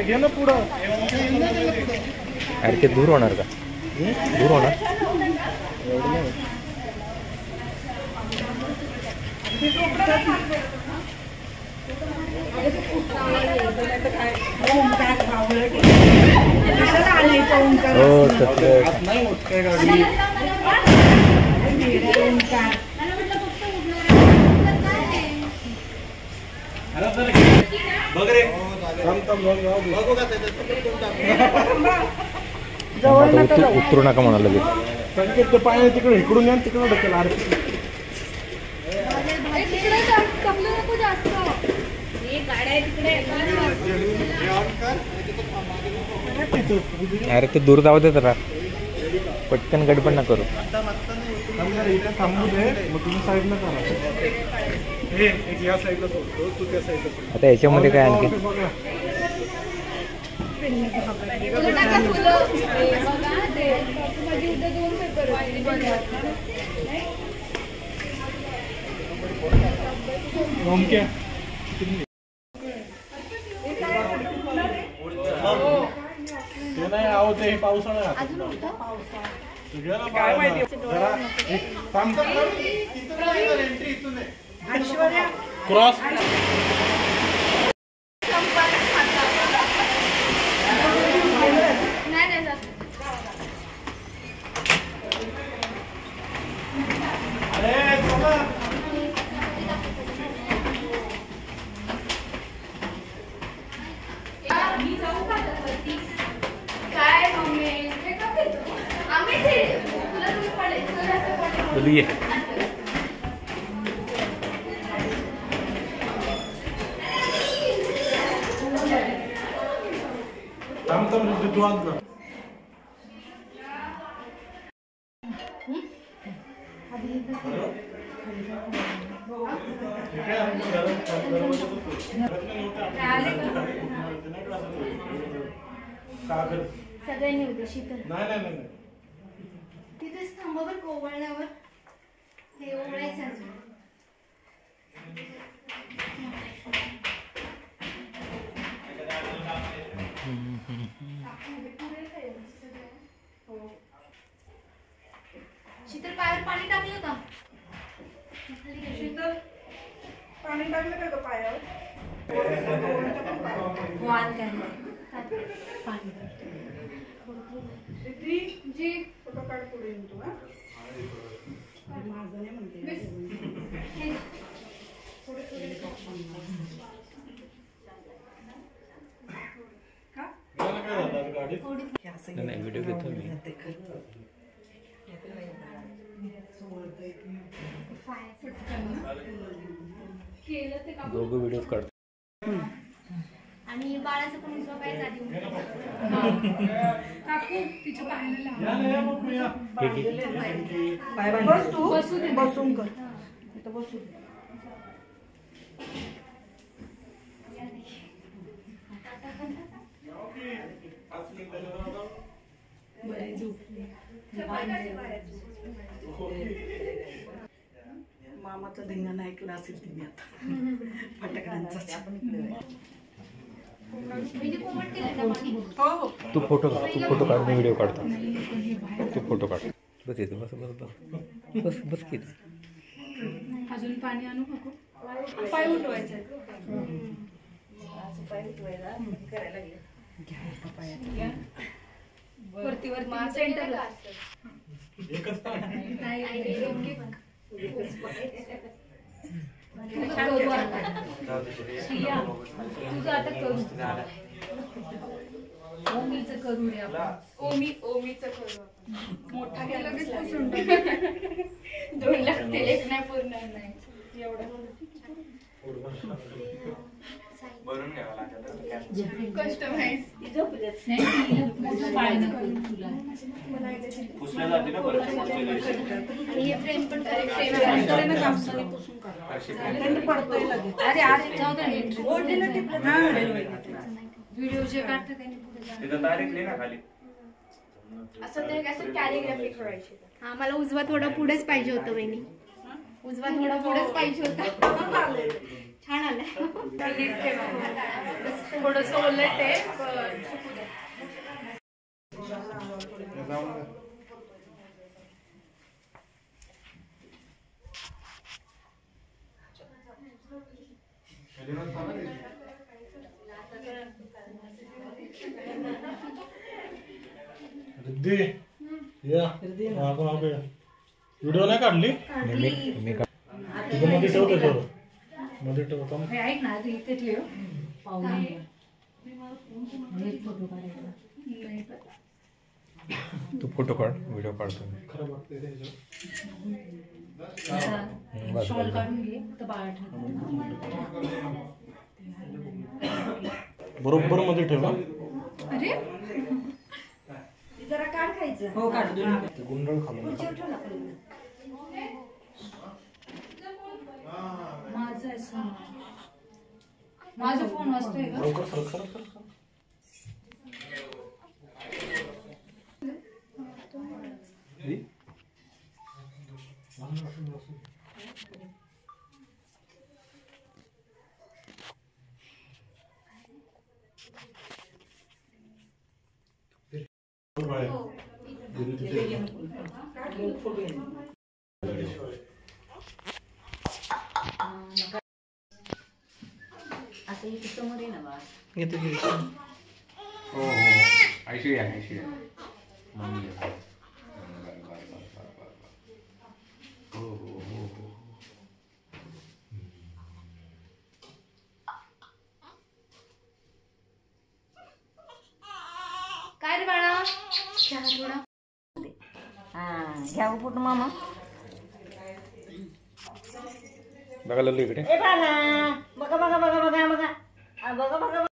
घे ना पुढं. अरे ते दूर होणार का? दूर होणार. हो नाही होत काय गाडी. बघ रे उतरू नका म्हणाला संकेत ते पाय तिकडे इकडून या तिकडे ढकल. अरे ते दूर जाऊ दे जरा, पटकन गडबड ना करू. थांबू दे मग तुम्ही साईडला करा. या साईडला सोडतो तू त्या साईडला. आता याच्यामध्ये काय आणखी ते नाही आहोत हे पावसाळा काय माहिती क्रॉस बोलिए. सगळ्यांनी होते शीतल. नाही तिथेच थांबावर कोवळल्यावर हे ओळायचं अजून. शीतल पायावर पाणी टाकलं का? शीतल पाणी टाकलं का पायावर? वाण काय पाणी जी फोटो काढ पुढे तू. माझं नाही म्हणते नाही व्हिडिओ घेतो मी. दोघं व्हिडिओ काढतो. आणि बाळाचं पण झोपायचं आधी काकू तिच्या पायाला बसून कर. बसू मामाचा धिंगाणा ऐकला असेल तुम्ही आता फटाकड्यांचा. तू फोटो काढ मी व्हिडिओ काढतो. तू फोटो काढ. बस येतो. बस बस बस बस बस किती अजून पाणी आणू नको. पाय उठवायचं. वरती वरती सेंटरला तुझं आता करू. ओमीचं करू रे आपण. ओमीचं करू. मोठा केला की 2 लाख ते एक नाही पूर्ण नाही एवढं कस्टमाइज. फ्रेम पण व्हिडिओ जे काढतात त्यांनी पुढे असं ते असं कॅलिग्राफी करायची. हा मला उजवा थोडा पुढेच पाहिजे होतं वहिनी. उजवा थोडा पुढेच पाहिजे होता. छान आलाय. थोडंसं ओलट आहे पण सुकू दे. रिद्धी या व्हिडिओ नाही काढली मी तुझं मध्ये ठेवतो थोडं मध्ये ठेवतो. ऐक ना इथे ठेव पाहुणे फोटो काढायचा. तू फोटो काढ व्हिडिओ काढतो मी. खरं वाटतंय त्याच्यावर. शॉल काढून घे तर बाळा बरोबर मध्ये ठेवा. अरे जरा काढ खायचं. हो काढ गुंडळ खालून माझा फोन वाजतोय का? लवकर सर सर सर असं इथे समोर आहे ना बा. हो ऐश्वर्या ऐश्वर्या मम्मी हो हो हो हो. काय रे बाळा चहा थोडा. हा घ्या फोटो मामा. बघा लल्लू इकडे. ए बाळा बघा बघा बघा बघा बघा बघा बघा.